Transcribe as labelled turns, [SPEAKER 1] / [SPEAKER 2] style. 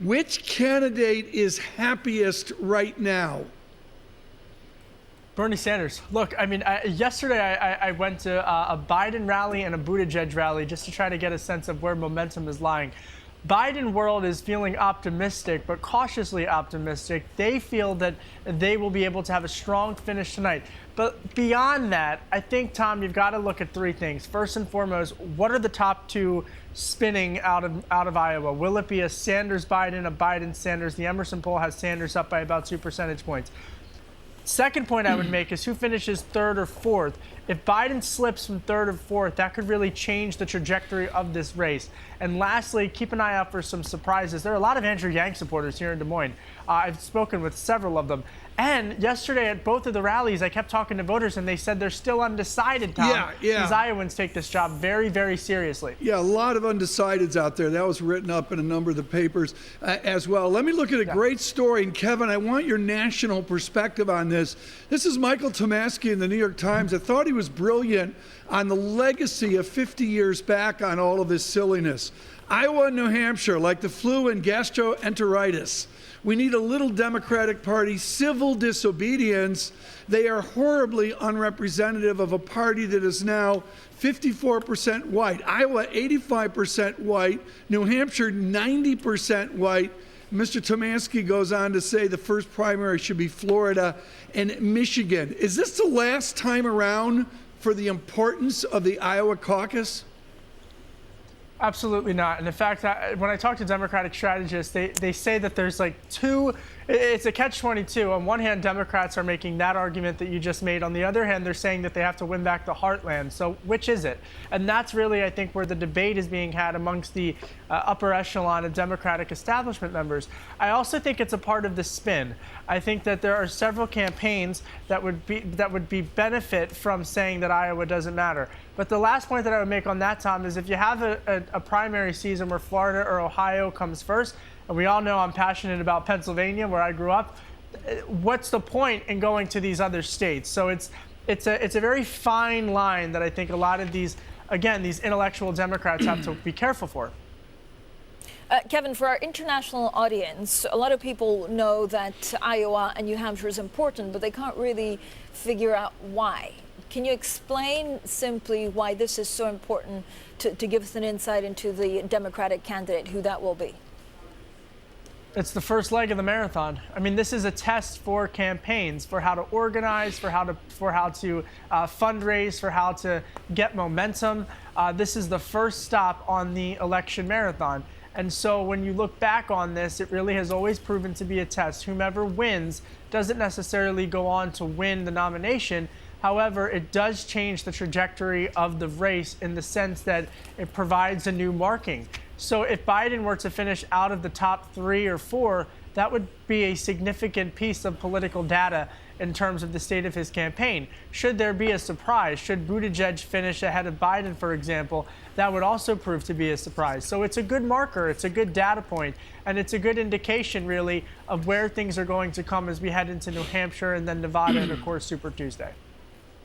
[SPEAKER 1] Which candidate is happiest right now?
[SPEAKER 2] Bernie Sanders. Look, I mean, yesterday I went to a Biden rally and a Buttigieg rally just to try to get a sense of where momentum is lying. Biden world is feeling optimistic, but cautiously optimistic. They feel that they will be able to have a strong finish tonight. But beyond that, I think, Tom, you've got to look at three things. First and foremost, what are the top two spinning out of Iowa? Will it be a Sanders-Biden, a Biden-Sanders? The Emerson poll has Sanders up by about 2 percentage points. Second point I would make is who finishes third or fourth. If Biden slips from third or fourth, that could really change the trajectory of this race. And lastly, keep an eye out for some surprises. There are a lot of Andrew Yang supporters here in Des Moines. I've spoken with several of them. And yesterday at both of the rallies, I kept talking to voters, and they said they're still undecided, Tom.
[SPEAKER 1] Yeah.
[SPEAKER 2] Because Iowans take this job very, very seriously.
[SPEAKER 1] Yeah, a lot of undecideds out there. That was written up in a number of the papers as well. Let me look at a great story. And Kevin, I want your national perspective on this. This is Michael Tomasky in the New York Times. I thought he was brilliant on the legacy of 50 years back on all of this silliness. Iowa and New Hampshire, like the flu and gastroenteritis. We need a little Democratic Party civil disobedience. They are horribly unrepresentative of a party that is now 54% white. Iowa, 85% white. New Hampshire, 90% white. Mr. Tomasky goes on to say the first primary should be Florida and Michigan. Is this the last time around for the importance of the Iowa caucus?
[SPEAKER 2] Absolutely not. And in fact, when I talk to Democratic strategists, they say that there's like it's a catch-22. On one hand, Democrats are making that argument that you just made. On the other hand, they're saying that they have to win back the heartland. So which is it? And that's really, I think, where the debate is being had amongst the upper echelon of Democratic establishment members. I also think it's a part of the spin. I think that there are several campaigns that would be benefit from saying that Iowa doesn't matter. But the last point that I would make on that, Tom, is if you have a primary season where Florida or Ohio comes first, and we all know I'm passionate about Pennsylvania, where I grew up, what's the point in going to these other states? So it's a very fine line that I think a lot of these intellectual Democrats have to be careful for.
[SPEAKER 3] Kevin, for our international audience, a lot of people know that Iowa and New Hampshire is important, but they can't really figure out why. Can you explain simply why this is so important to give us an insight into the Democratic candidate, who that will be?
[SPEAKER 2] It's the first leg of the marathon. I mean, this is a test for campaigns, for how to organize, for how to fundraise, for how to get momentum. This is the first stop on the election marathon. And so when you look back on this, it really has always proven to be a test. Whomever wins doesn't necessarily go on to win the nomination. However, it does change the trajectory of the race in the sense that it provides a new marking. So if Biden were to finish out of the top 3 or 4, that would be a significant piece of political data in terms of the state of his campaign. Should there be a surprise, should Buttigieg finish ahead of Biden, for example, that would also prove to be a surprise. So it's a good marker, it's a good data point, and it's a good indication, really, of where things are going to come as we head into New Hampshire and then Nevada and, of course, Super Tuesday.